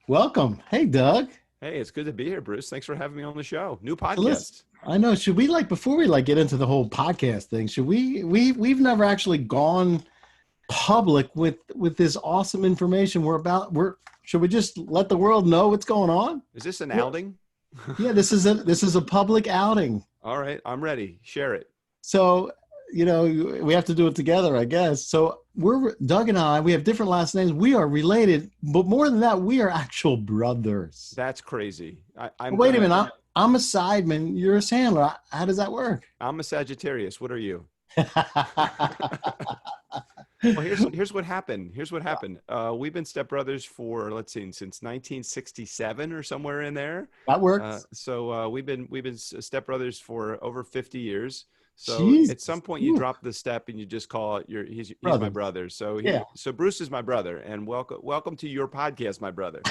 Welcome. Hey, Doug. Hey, it's good to be here, Bruce. Thanks for having me on the show. New So listen, podcast. I know, should we before we get into the whole podcast thing, should we've never actually gone public with this awesome information should we just let the world know what's going on? Is this an We're- outing? Yeah, this is a public outing. All right, I'm ready. Share it. So, we have to do it together, I guess. So we're Doug and we have different last names. We are related, but more than that, we are actual brothers. That's crazy. I'm Wait a gonna. minute, I'm a Seidman, you're a Sandler. How does that work? I'm a Sagittarius. What are you? That Well, here's what happened. Here's what happened. We've been stepbrothers for let's see, since 1967 or somewhere in there. works. So we've been stepbrothers for over 50 years. So at some Jesus. point you Ooh, drop the step and you just call it he's my brothers. brother. So Yeah. so Bruce is my brother, and welcome to your podcast, my brother.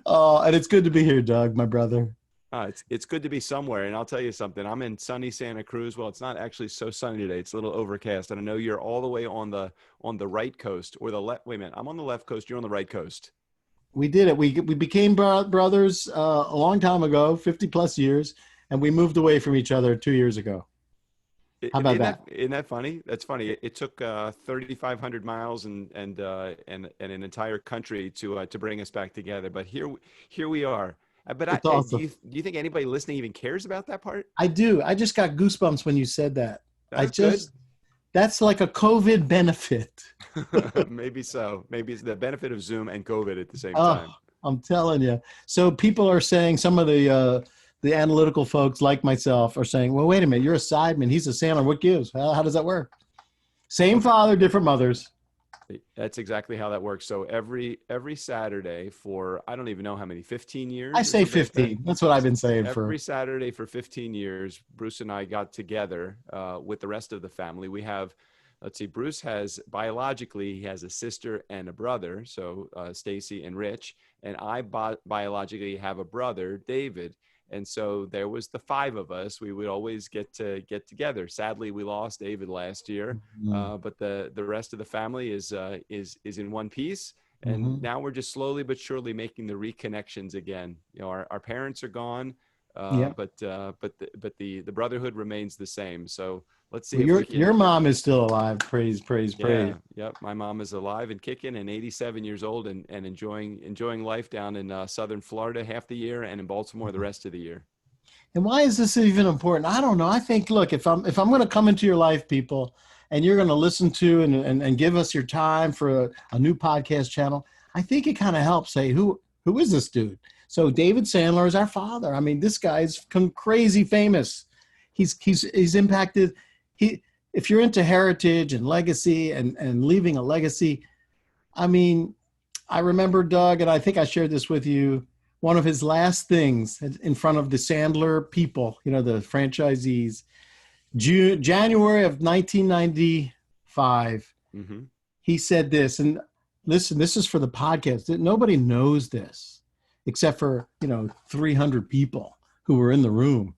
Oh, and it's good to be here, Doug, my brother. It's good to be somewhere, and I'll tell you something. I'm in sunny Santa Cruz. Well, it's not actually so sunny today. It's a little overcast, and I know you're all the way on the right coast or the left. Wait a minute, I'm on the left coast. You're on the right coast. We did it. We became brothers a long time ago, 50 plus years, and we moved away from each other 2 years ago. How about Isn't that? isn't that funny? That's funny. It took 3,500 miles and an entire country to bring us back together. But here we are. But It's do awesome. you think anybody listening even cares about that part? I do. I just got goosebumps when you said that. I That's good. just, that's like a COVID benefit. Maybe so. Maybe it's the benefit of Zoom and COVID at the same Oh, time. I'm telling you. So people are saying, some of the analytical folks like myself are saying, well, wait a minute, you're a Sideman. He's a Sandler. What gives? How does that work? Same father, different mothers. That's exactly how that works. So every Saturday for I don't even know how many, 15 I years or say something like that. 15. That's what I've been saying for. Every Saturday for 15 years, Bruce and I got together with the rest of the family. We have, let's see, Bruce has biologically he has a sister and a brother, so Stacy and Rich, and I biologically have a brother, David. And so there was the five of us. We would always get together. Sadly, we lost David last year, but the rest of the family is in one piece. And Mm-hmm. now we're just slowly but surely making the reconnections again. You know, our parents are gone, Yeah. but the brotherhood remains the same. So let's see Well, if we your can. mom is still alive. Praise, praise, praise. Yeah, yep. My mom is alive and kicking and 87 years old and enjoying life down in southern Florida half the year and in Baltimore the rest of the year. And why is this even important? I don't know. I think, look, if I'm going to come into your life, people, and you're going to listen to and give us your time for a new podcast channel, I think it kind of helps say who is this dude? So David Sandler is our father. I mean, this guy's crazy famous. He's impacted. He If you're into heritage and legacy and leaving a legacy, I mean, I remember Doug, and I think I shared this with you. One of his last things in front of the Sandler people, the franchisees, January of 1995, Hmm. he said this. And listen, this is for the podcast. Nobody knows this except for, 300 people who were in the room.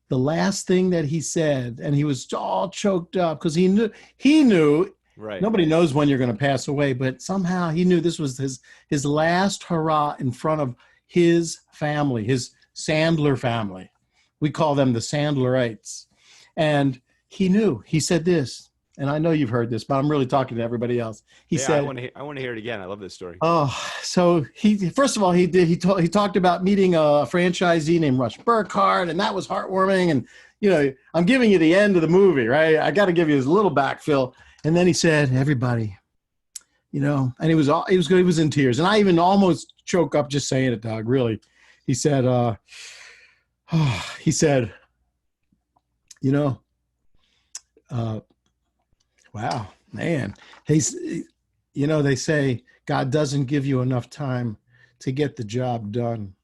The last thing that he said, and he was all choked up because he knew Right. nobody knows when you're going to pass away, but somehow he knew this was his last hurrah in front of his family, his Sandler family. We call them the Sandlerites. And he knew. He said this, and I know you've heard this, but I'm really talking to everybody else. He Yeah, I said, want to. I want to hear it again. I love this story. "Oh, so he first of all he talked about meeting a franchisee named Rush Burkhardt, and that was heartwarming. And I'm giving you the end of the movie, right? I got to give you his little backfill." And then he said, "Everybody, and he was in tears, and I even almost choke up just saying it, Doug. Really, he said, he said, you know, uh, wow, man, he's, they say God doesn't give you enough time to get the job done.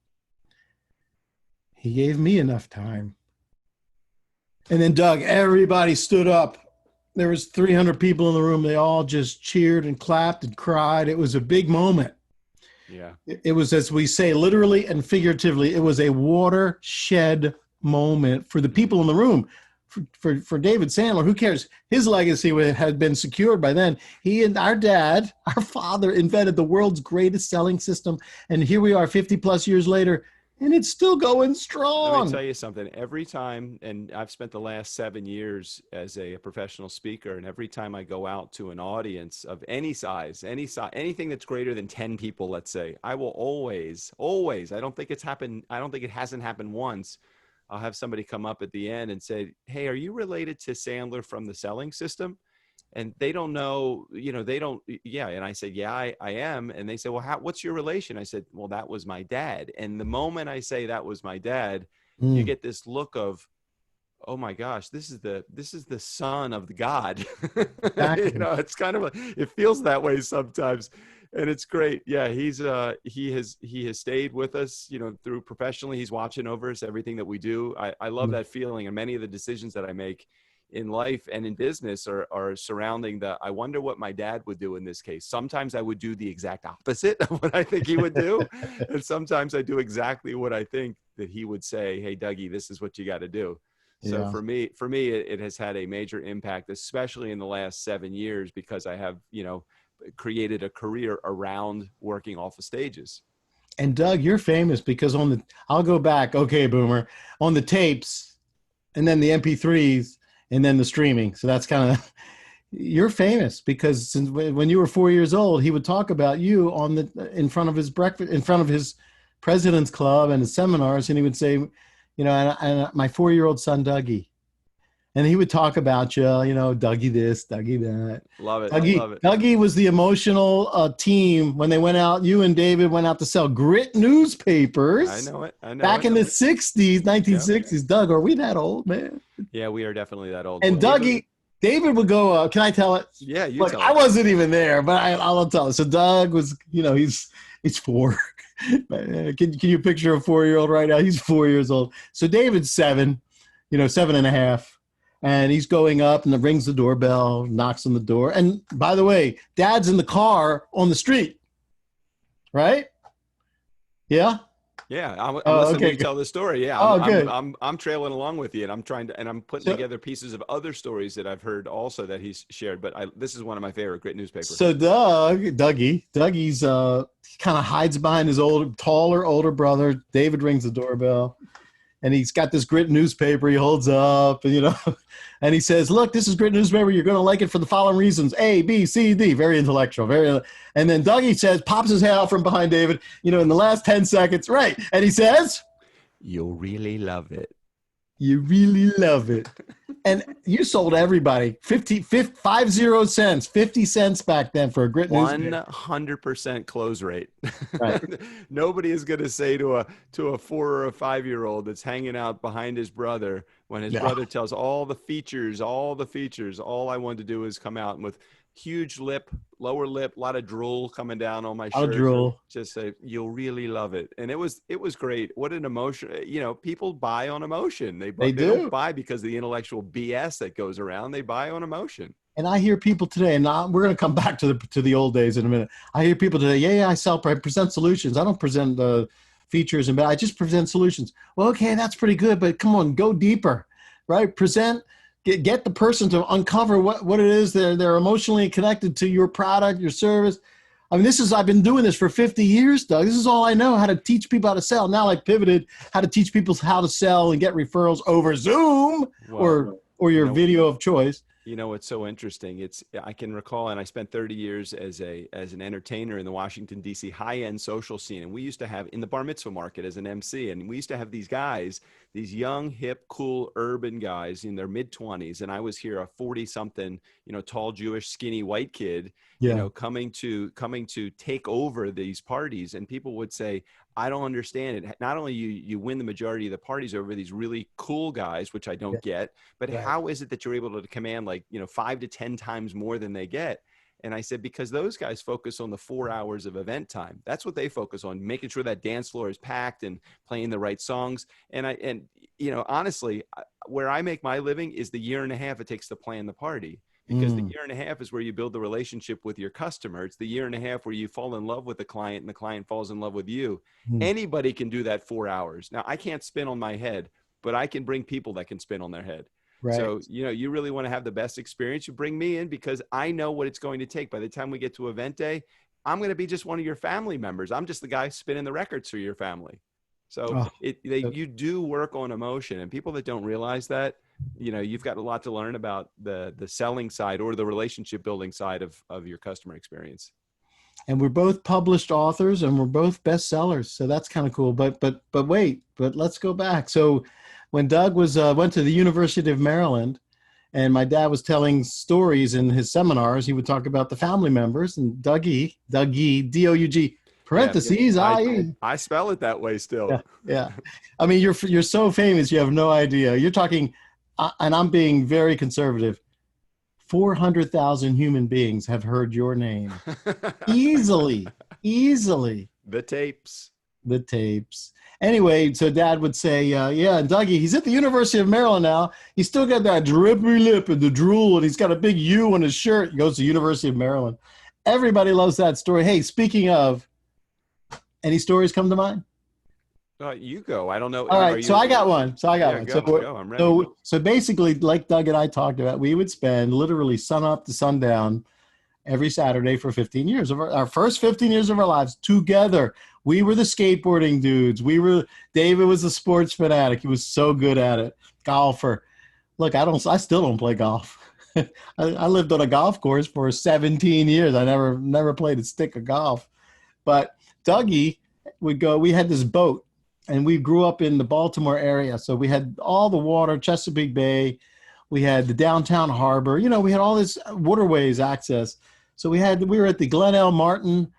He gave me enough time." And then Doug, everybody stood up. There was 300 people in the room. They all just cheered and clapped and cried. It was a big moment. Yeah. It was, as we say, literally and figuratively, it was a watershed moment for the people in the room, for David Sandler, who cares? His legacy had been secured by then. He and our dad, our father, invented the world's greatest selling system, and here we are, 50 plus years later, and it's still going strong. Let me tell you something. Every time, and I've spent the last 7 years as a professional speaker, and every time I go out to an audience of any size, anything that's greater than 10 people, let's say, I will always, I don't think it's happened. I don't think it hasn't happened once. I'll have somebody come up at the end and say, "Hey, are you related to Sandler from the selling system?" And they don't know, they don't, yeah. And I said, "Yeah, I am." And they say, "Well, what's your relation?" I said, "Well, that was my dad." And the moment I say that was my dad, you get this look of, oh my gosh, this is the son of the God. Exactly. It's kind of it feels that way sometimes. And it's great. Yeah, he has stayed with us, through professionally. He's watching over us, everything that we do. I love that feeling. And many of the decisions that I make in life and in business are surrounding I wonder what my dad would do in this case. Sometimes I would do the exact opposite of what I think he would do. And sometimes I do exactly what I think that he would say, "Hey, Dougie, this is what you got to do." So Yeah. for me, it has had a major impact, especially in the last 7 years, because I have, created a career around working off of stages. And Doug, you're famous because I'll go back, okay, Boomer, on the tapes, and then the MP3s, and then the streaming. So that's kind of, you're famous because since when you were 4 years old, he would talk about you in front of his breakfast, in front of his president's club and his seminars, and he would say, and my 4-year-old son Dougie, and he would talk about you, Dougie this, Dougie that. Love it. Dougie, Love it. Dougie was the emotional team when they went out. You and David went out to sell grit newspapers. I know it. Back in the 60s, 1960s. Yep. Doug, are we that old, man? Yeah, we are definitely that old. And Dougie, David would go, can I tell it? Yeah, you Look, tell I it. wasn't even there, but I'll tell it. So Doug was, he's 4. Can you picture a 4-year-old right now? He's 4 years old. So David's 7, 7.5. And he's going up and rings the doorbell, knocks on the door. And by the way, Dad's in the car on the street, right? Yeah. Yeah, I'm listening to you tell the story. Yeah, good. I'm trailing along with you, and I'm putting together pieces of other stories that I've heard also that he's shared. But this is one of my favorite great newspapers. So Dougie's he kind of hides behind his taller older brother. David rings the doorbell, and he's got this grit newspaper he holds up, and and he says, "Look, this is grit newspaper. You're going to like it for the following reasons: A, B, C, D." Very intellectual, And then Dougie says, pops his head out from behind David, in the last 10 seconds, right? And he says, "You'll really love it. You really love it." And you sold everybody 50 cents, 50 cents back then for a grit newspaper. 100% close rate. Right. Nobody is going to say to a 4 or a 5-year-old that's hanging out behind his brother when his brother tells all the features, all I wanted to do is come out and with huge lip, lower lip, a lot of drool coming down on my shirt. Drool. Just say, "You'll really love it." And it was great. What an emotion. People buy on emotion. They don't buy because of the intellectual BS that goes around. They buy on emotion. And I hear people today, and we're going to come back to the old days in a minute. I hear people today, I present solutions. I don't present features, but I just present solutions. Well, okay, that's pretty good, but come on, go deeper, right? Get the person to uncover what it is they're emotionally connected to your product, your service. I mean, I've been doing this for 50 years, Doug. This is all I know, how to teach people how to sell. Now I pivoted how to teach people how to sell and get referrals over Zoom or your video of choice. It's so interesting. I can recall, and I spent 30 years as an entertainer in the Washington, D.C. high-end social scene. And we used to have in the bar mitzvah market as an MC, and we used to have these guys, these young, hip, cool, urban guys in their mid-20s. And I was here, a 40-something, tall, Jewish, skinny, white kid, coming to take over these parties. And people would say, "I don't understand it. Not only you win the majority of the parties over these really cool guys, which I don't get, but how is it that you're able to command 5 to 10 times more than they get?" And I said, because those guys focus on the 4 hours of event time. That's what they focus on, making sure that dance floor is packed and playing the right songs. And honestly, where I make my living is the year and a half it takes to plan the party. Because the year and a half is where you build the relationship with your customer. It's the year and a half where you fall in love with the client and the client falls in love with you. Anybody can do that 4 hours. Now, I can't spin on my head, but I can bring people that can spin on their head. Right. So, you really want to have the best experience. You bring me in because I know what it's going to take. By the time we get to event day, I'm going to be just one of your family members. I'm just the guy spinning the records for your family. So Oh, you do work on emotion, and people that don't realize that, you've got a lot to learn about the selling side or the relationship building side of your customer experience. and we're both published authors and we're both bestsellers. So that's kind of cool. But let's go back. So when Doug was went to the University of Maryland, and my dad was telling stories in his seminars, he would talk about the family members and Dougie, Doug, parentheses, Yeah, IE. I spell it that way still. Yeah, yeah. I mean, you're so famous, you have no idea. You're talking, and I'm being very conservative. 400,000 human beings have heard your name easily. The tapes. The tapes. Anyway, so Dad would say, yeah, and Dougie, he's at the University of Maryland now. He's still got that drippy lip and the drool, and he's got a big U on his shirt. He goes to the University of Maryland. Everybody loves that story. Hey, speaking of, any stories come to mind? You go. I don't know. All right, so I got one. Go. I'm ready. So basically, like Doug and I talked about, we would spend literally sun up to sundown every Saturday for 15 years of our first 15 years of our lives together. We were the skateboarding dudes. David was a sports fanatic. He was so good at it. Golfer. Look, I still don't play golf. I lived on a golf course for 17 years. I never played a stick of golf. But Dougie would go, we had this boat, and we grew up in the Baltimore area. So we had all the water, Chesapeake Bay. We had the downtown harbor. We had all this waterways access. So we were at the Glen L. Martin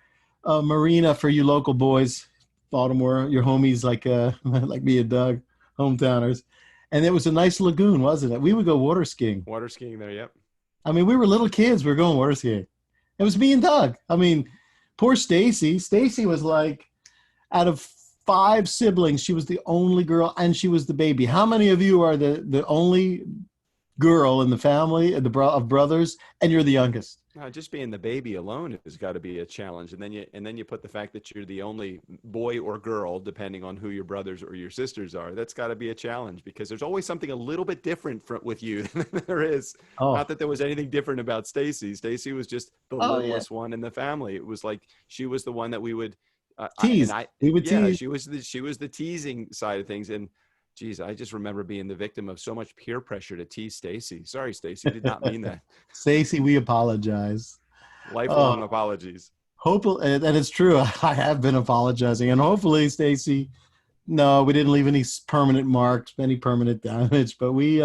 Marina for you local boys, Baltimore, your homies like me and Doug, hometowners. And it was a nice lagoon, wasn't it? We would go water skiing. Water skiing there, yep. I mean, we were little kids. We were going water skiing. It was me and Doug. I mean, poor Stacy. Stacy was like, out of 5 siblings, she was the only girl, and she was the baby. How many of you are the only girl in the family of brothers, and you're the youngest? Just being the baby alone has got to be a challenge, and then you put the fact that you're the only boy or girl, depending on who your brothers or your sisters are. That's got to be a challenge, because there's always something a little bit different with you than there is. Oh. Not that there was anything different about Stacy. Stacy was just the littlest one in the family. It was like she was the one that we would tease. We would tease. She was the teasing side of things, and geez, I just remember being the victim of so much peer pressure to tease Stacy. Sorry, Stacy, did not mean that. Stacy, we apologize. Lifelong apologies. And it's true. I have been apologizing, and hopefully, Stacy, no, we didn't leave any permanent marks, any permanent damage, but we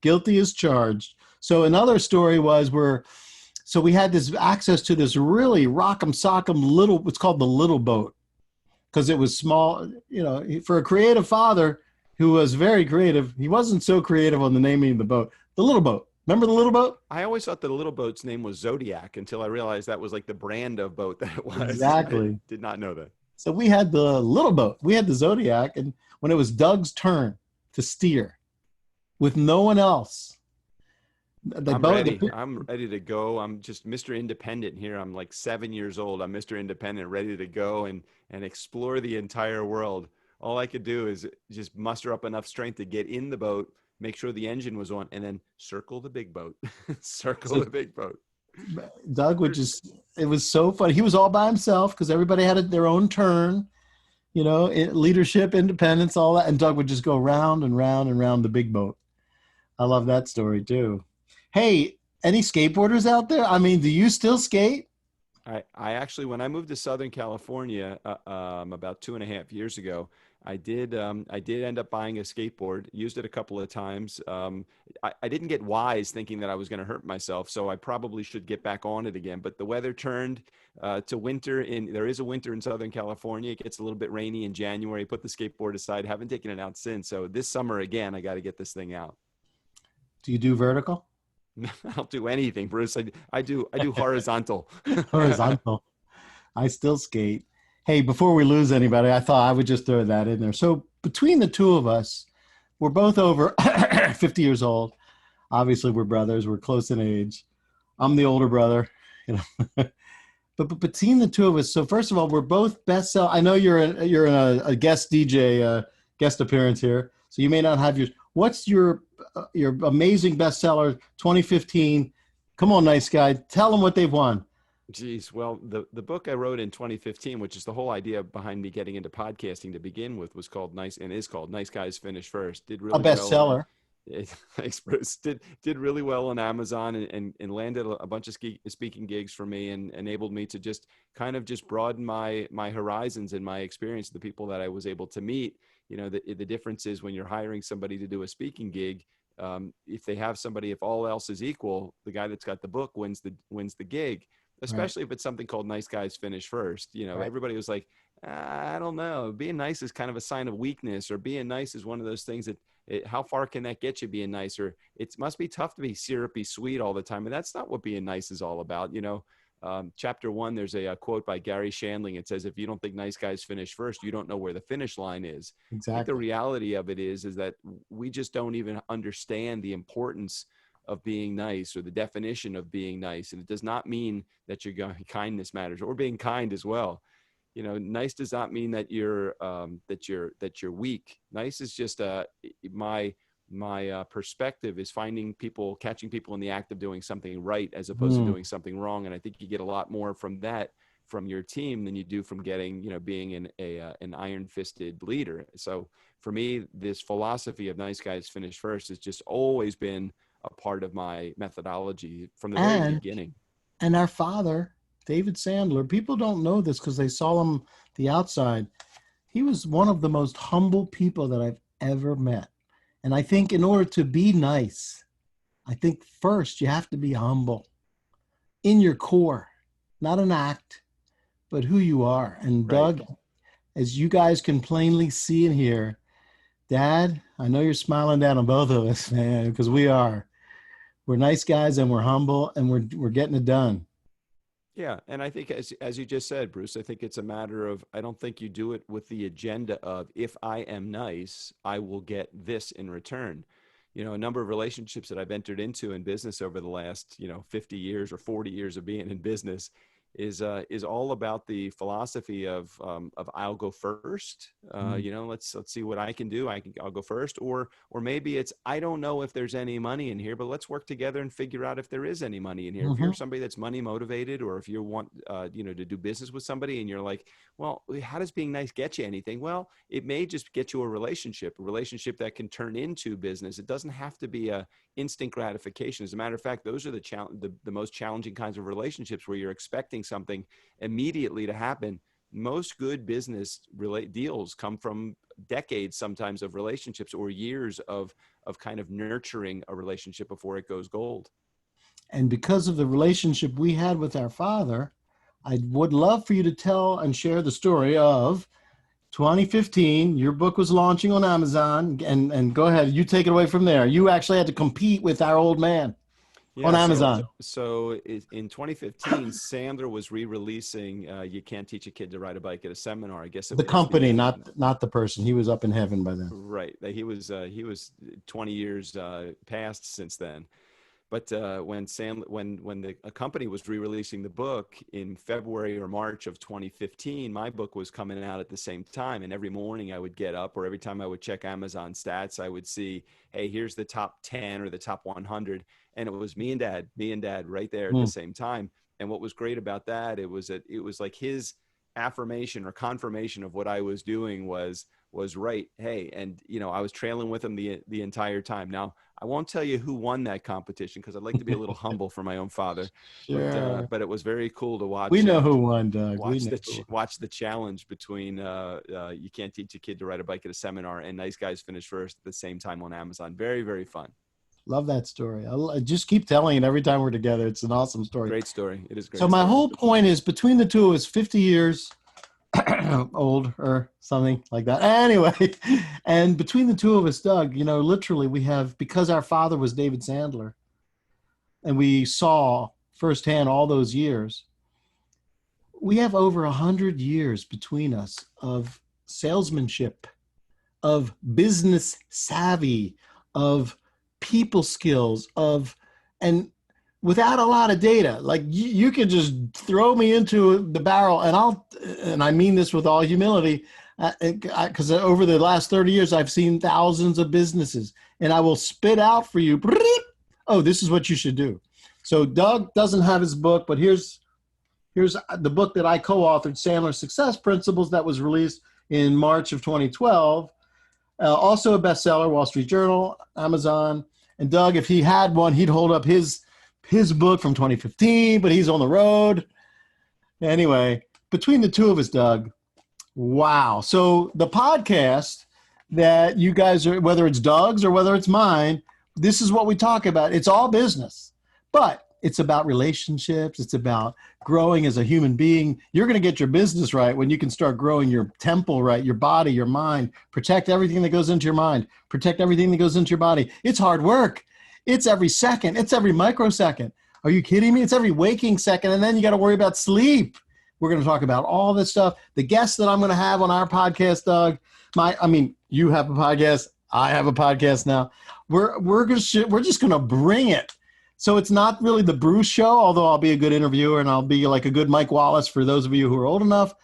guilty as charged. So another story was so we had this access to this really rock'em sock'em it's called the little boat, because it was small. For a creative father who was very creative, he wasn't so creative on the naming of the boat. The little boat. Remember the little boat? I always thought the little boat's name was Zodiac until I realized that was like the brand of boat that it was. Exactly. I did not know that. So we had the little boat. We had the Zodiac, and when it was Doug's turn to steer with no one else. I'm ready to go. I'm just Mr. Independent here. I'm like 7 years old. I'm Mr. Independent, ready to go and explore the entire world. All I could do is just muster up enough strength to get in the boat, make sure the engine was on, and then circle the big boat. The big boat. Doug would it was so funny. He was all by himself because everybody had their own turn, leadership, independence, all that. And Doug would just go round and round and round the big boat. I love that story too. Hey, any skateboarders out there? I mean, do you still skate? I actually, when I moved to Southern California about 2.5 years ago, I did end up buying a skateboard, used it a couple of times. I didn't get wise thinking that I was going to hurt myself, so I probably should get back on it again. But the weather turned to winter. There is a winter in Southern California. It gets a little bit rainy in January. Put the skateboard aside. Haven't taken it out since. So this summer, again, I got to get this thing out. Do you do vertical? I'll do anything, Bruce. I do horizontal. Horizontal. I still skate. Hey, before we lose anybody, I thought I would just throw that in there. So between the two of us, we're both over 50 years old. Obviously, we're brothers. We're close in age. I'm the older brother. But between the two of us, so first of all, we're both bestseller. I know you're in a guest DJ guest appearance here, so you may not have yours. What's your your amazing bestseller, 2015. Come on, nice guy. Tell them what they've won. Geez, well, the book I wrote in 2015, which is the whole idea behind me getting into podcasting to begin with, was called Nice Guys Finish First. Did A really well. bestseller. Thanks, Bruce. Did really well on Amazon and landed a bunch of speaking gigs for me and enabled me to just kind of just broaden my horizons and my experience. The people that I was able to meet, the difference is when you're hiring somebody to do a speaking gig, if they have somebody, if all else is equal, the guy that's got the book wins the gig. Especially if it's something called Nice Guys Finish First. Right. Everybody was like, I don't know. Being nice is kind of a sign of weakness, or being nice is one of those things that how far can that get you being nice? Or it must be tough to be syrupy sweet all the time. And that's not what being nice is all about. Chapter 1, there's a quote by Gary Shandling. It says, if you don't think nice guys finish first, you don't know where the finish line is. Exactly. I think the reality of it is that we just don't even understand the importance of being nice, or the definition of being nice. And it does not mean that kindness matters, or being kind as well. Nice does not mean that you're weak. Nice is just my perspective is catching people in the act of doing something right as opposed to doing something wrong. And I think you get a lot more from that from your team than you do from getting, being an iron-fisted leader. So for me, this philosophy of nice guys finish first has just always been a part of my methodology from the very beginning. And our father, David Sandler, people don't know this because they saw him the outside. He was one of the most humble people that I've ever met. And I think in order to be nice, I think first you have to be humble in your core, not an act, but who you are. And Right. Doug, as you guys can plainly see and hear, Dad, I know you're smiling down on both of us, man, because we are. We're nice guys and we're humble and we're getting it done. Yeah. And I think as you just said, Bruce, I think it's a matter of, I don't think you do it with the agenda of, if I am nice, I will get this in return. A number of relationships that I've entered into in business over the last, 50 years or 40 years of being in business is all about the philosophy of I'll go first. Let's see what I can do. I'll go first, or maybe it's, I don't know if there's any money in here, but let's work together and figure out if there is any money in here. If you're somebody that's money motivated, or if you want to do business with somebody and you're like, well, how does being nice get you anything? Well, it may just get you a relationship that can turn into business. It doesn't have to be a instant gratification. As a matter of fact, those are the most challenging kinds of relationships, where you're expecting something immediately to happen. Most good business deals come from decades sometimes of relationships, or years of kind of nurturing a relationship before it goes gold. And because of the relationship we had with our father, I would love for you to tell and share the story of 2015. Your book was launching on Amazon, and go ahead, you take it away from there. You actually had to compete with our old man on Amazon. So in 2015, Sandler was re-releasing You Can't Teach a Kid to Ride a Bike at a Seminar. I guess it The was company, not the person. He was up in heaven by then. Right. He was 20 years past since then. But when the company was re-releasing the book in February or March of 2015, my book was coming out at the same time. And every morning I would get up, or every time I would check Amazon stats, I would see, hey, here's the top 10 or the top 100. And it was me and dad right there at the same time. And what was great about that, it was like his affirmation or confirmation of what I was doing was right. Hey, and I was trailing with him the entire time. Now, I won't tell you who won that competition, because I'd like to be a little humble for my own father. Sure. But it was very cool to watch. We know who won, Doug. Watch the challenge between You Can't Teach a Kid to Ride a Bike at a Seminar and Nice Guys Finish First at the same time on Amazon. Very, very fun. Love that story. I just keep telling it every time we're together. It's an awesome story. Great story. It is great. So my whole point is, between the two of us, 50 years old or something like that. Anyway, and between the two of us, Doug, literally we have, because our father was David Sandler, and we saw firsthand all those years, we have over 100 years between us of salesmanship, of business savvy, of people skills, and without a lot of data. Like you could just throw me into the barrel, and I mean this with all humility, because over the last 30 years, I've seen thousands of businesses, and I will spit out for you. Oh, this is what you should do. So Doug doesn't have his book, but here's the book that I co-authored, Sandler Success Principles, that was released in March of 2012. Also a bestseller, Wall Street Journal, Amazon. And Doug, if he had one, he'd hold up his book from 2015, but he's on the road. Anyway, between the two of us, Doug, wow. So the podcast that you guys are, whether it's Doug's or whether it's mine, this is what we talk about. It's all business, but it's about relationships. It's about growing as a human being. You're going to get your business right when you can start growing your temple right, your body, your mind. Protect everything that goes into your mind. Protect everything that goes into your body. It's hard work. It's every second. It's every microsecond. Are you kidding me? It's every waking second, and then you got to worry about sleep. We're going to talk about all this stuff. The guests that I'm going to have on our podcast, Doug, you have a podcast. I have a podcast now. We're just going to bring it. So it's not really the Bruce show, although I'll be a good interviewer and I'll be like a good Mike Wallace for those of you who are old enough.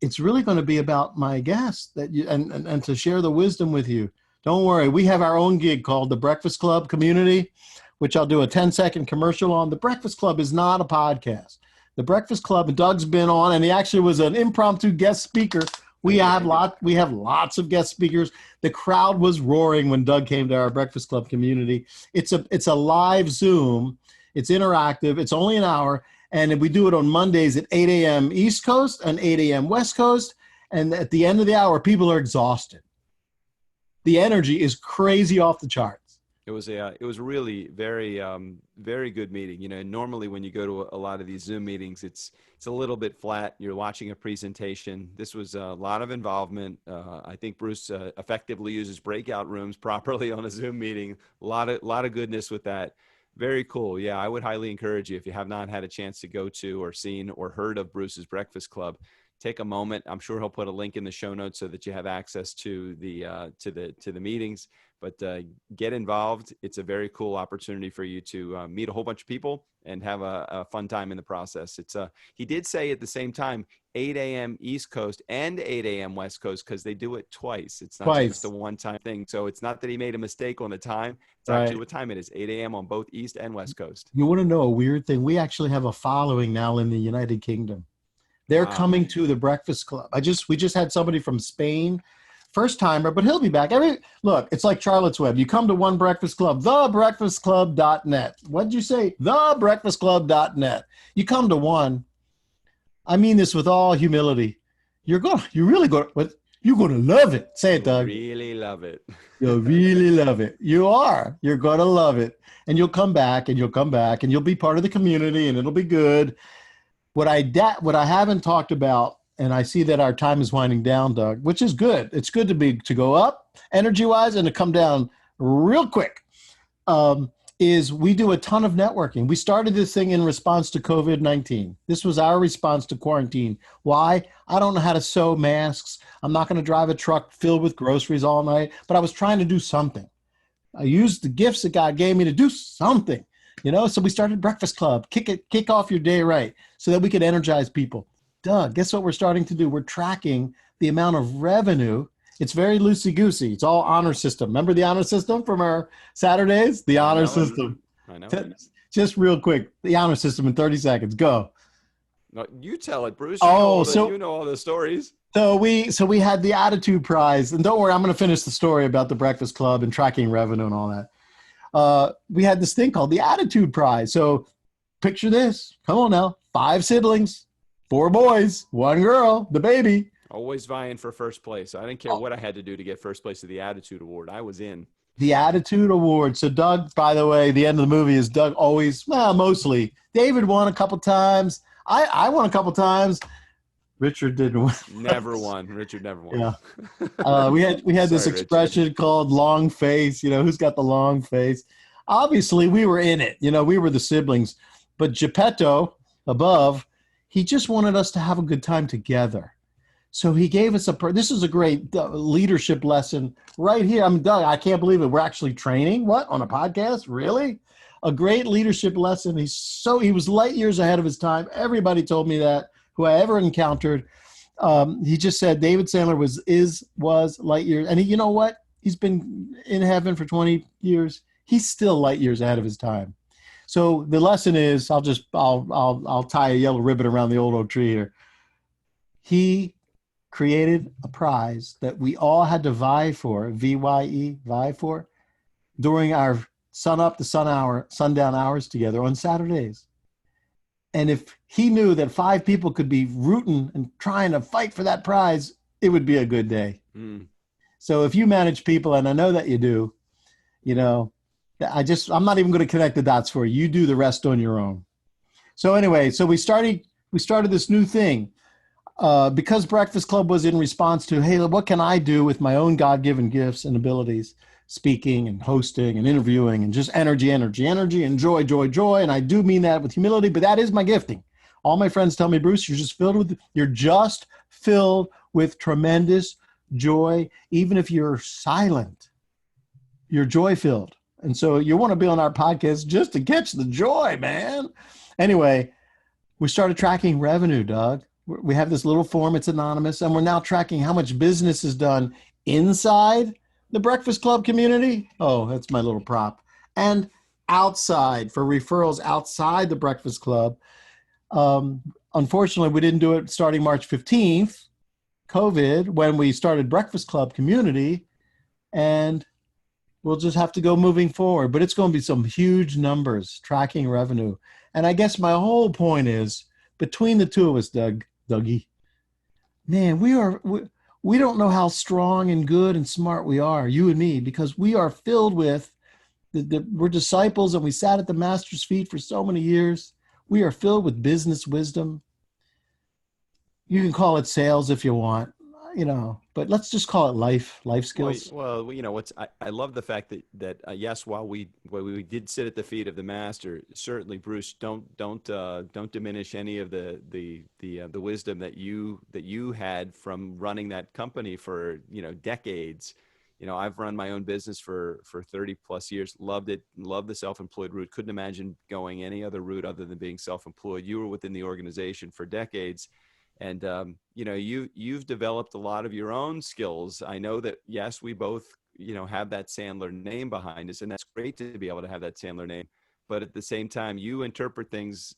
It's really going to be about my guests and to share the wisdom with you. Don't worry. We have our own gig called the Breakfast Club Community, which I'll do a 10-second commercial on. The Breakfast Club is not a podcast. The Breakfast Club, Doug's been on, and he actually was an impromptu guest speaker. We have lots of guest speakers. The crowd was roaring when Doug came to our Breakfast Club community. It's a live Zoom. It's interactive. It's only an hour. And we do it on Mondays at 8 a.m. East Coast and 8 a.m. West Coast. And at the end of the hour, people are exhausted. The energy is crazy off the charts. It was really very, very good meeting. You know, normally when you go to a lot of these Zoom meetings, it's a little bit flat. You're watching a presentation. This was a lot of involvement. I think Bruce effectively uses breakout rooms properly on a Zoom meeting. A lot of goodness with that. Very cool. Yeah, I would highly encourage you, if you have not had a chance to go to or seen or heard of Bruce's Breakfast Club, take a moment. I'm sure he'll put a link in the show notes so that you have access to the meetings. But get involved. It's a very cool opportunity for you to meet a whole bunch of people and have a fun time in the process. He did say at the same time, 8 a.m. East Coast and 8 a.m. West Coast, because they do it twice. It's not just a one-time thing. So it's not that he made a mistake on the time. It's actually what time it is, 8 a.m. on both East and West Coast. You want to know a weird thing? We actually have a following now in the United Kingdom. They're coming to the Breakfast Club. We just had somebody from Spain, first timer, but he'll be back. Look, it's like Charlotte's Web. You come to one Breakfast Club, thebreakfastclub.net. What'd you say? Thebreakfastclub.net. You come to one. I mean this with all humility. You're going to love it. Say it, Doug. Really love it. You'll really love it. You are. You're going to love it. And you'll come back and you'll come back and you'll be part of the community and it'll be good. What I haven't talked about, and I see that our time is winding down, Doug, which is good. It's good to go up energy-wise and to come down real quick, is we do a ton of networking. We started this thing in response to COVID-19. This was our response to quarantine. Why? I don't know how to sew masks. I'm not going to drive a truck filled with groceries all night, but I was trying to do something. I used the gifts that God gave me to do something. So we started Breakfast Club, kick off your day right, so that we could energize people. Doug, guess what we're starting to do? We're tracking the amount of revenue. It's very loosey-goosey. It's all honor system. Remember the honor system from our Saturdays? The honor system. I know. Just real quick, the honor system in 30 seconds. Go. No, you tell it, Bruce. You know all the stories. So we had the attitude prize. And don't worry, I'm going to finish the story about the Breakfast Club and tracking revenue and all that. We had this thing called the attitude prize. So picture this. Come on now. 5 siblings, 4 boys, 1 girl, the baby. Always vying for first place. I didn't care what I had to do to get first place of the attitude award. I was in. The attitude award. So Doug, by the way, the end of the movie is Doug always, mostly. David won a couple times. I won a couple times. Richard didn't win. Never won. Richard never won. Yeah. We had this expression called long face. Who's got the long face? Obviously, we were in it. We were the siblings. But Geppetto, above, he just wanted us to have a good time together. So he gave us this is a great leadership lesson right here. Doug, I can't believe it. We're actually training. What? On a podcast? Really? A great leadership lesson. He was light years ahead of his time. Everybody told me that, who I ever encountered. He just said David Sandler was light years. And you know what? He's been in heaven for 20 years. He's still light years ahead of his time. So the lesson is, I'll tie a yellow ribbon around the old oak tree here. He created a prize that we all had to vie for, VYE, vie for, during our sun up to sundown hours together on Saturdays. And if he knew that 5 people could be rooting and trying to fight for that prize, it would be a good day. Mm. So if you manage people, and I know that you do, you know, I'm not even going to connect the dots for you. You do the rest on your own. So anyway, so we started this new thing because Breakfast Club was in response to, hey, what can I do with my own God-given gifts and abilities, speaking and hosting and interviewing and just energy, and joy. And I do mean that with humility, but that is my gifting. All my friends tell me, Bruce, you're just filled with tremendous joy. Even if you're silent, you're joy filled. And so you want to be on our podcast just to catch the joy, man. Anyway, we started tracking revenue, Doug. We have this little form, it's anonymous, and we're now tracking how much business is done inside the Breakfast Club community. Oh, that's my little prop. And outside for referrals outside the Breakfast Club. Unfortunately, we didn't do it starting March 15th, COVID, when we started Breakfast Club community, and we'll just have to go moving forward. But it's going to be some huge numbers tracking revenue. And I guess my whole point is, between the two of us, Dougie, man, we don't know how strong and good and smart we are, you and me, because we are filled with, we're disciples and we sat at the master's feet for so many years. We are filled with business wisdom. You can call it sales if you want, but let's just call it life skills. Well, I love the fact that yes, while we did sit at the feet of the master, certainly, Bruce, don't diminish any of the wisdom that you had from running that company for decades. I've run my own business for 30 plus years. Loved it. Loved the self-employed route. Couldn't imagine going any other route other than being self-employed. You were within the organization for decades. And, you've developed a lot of your own skills. I know that, yes, we both, have that Sandler name behind us, and that's great to be able to have that Sandler name. But at the same time, you interpret things,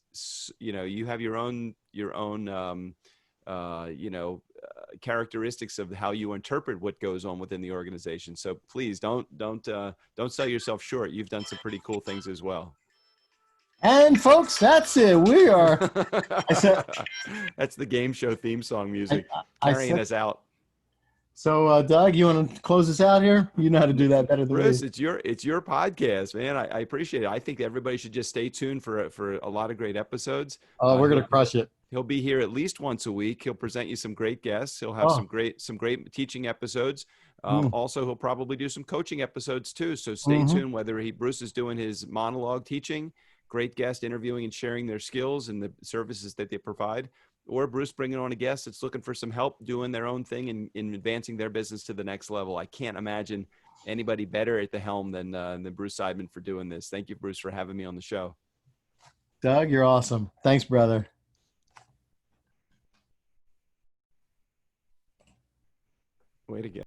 you have your own characteristics of how you interpret what goes on within the organization. So please don't sell yourself short. You've done some pretty cool things as well. And folks, that's it. We are. That's the game show theme song music carrying us out. So, Doug, you want to close us out here? You know how to do that better than Bruce, me. it's your podcast, man. I appreciate it. I think everybody should just stay tuned for a lot of great episodes. We're gonna crush it. He'll be here at least once a week. He'll present you some great guests. He'll have some great teaching episodes. Also, he'll probably do some coaching episodes too. So stay tuned. Whether Bruce is doing his monologue teaching, great guest interviewing and sharing their skills and the services that they provide, or Bruce bringing on a guest that's looking for some help doing their own thing in advancing their business to the next level. I can't imagine anybody better at the helm than Bruce Seidman for doing this. Thank you, Bruce, for having me on the show. Doug, you're awesome. Thanks, brother. Way to go.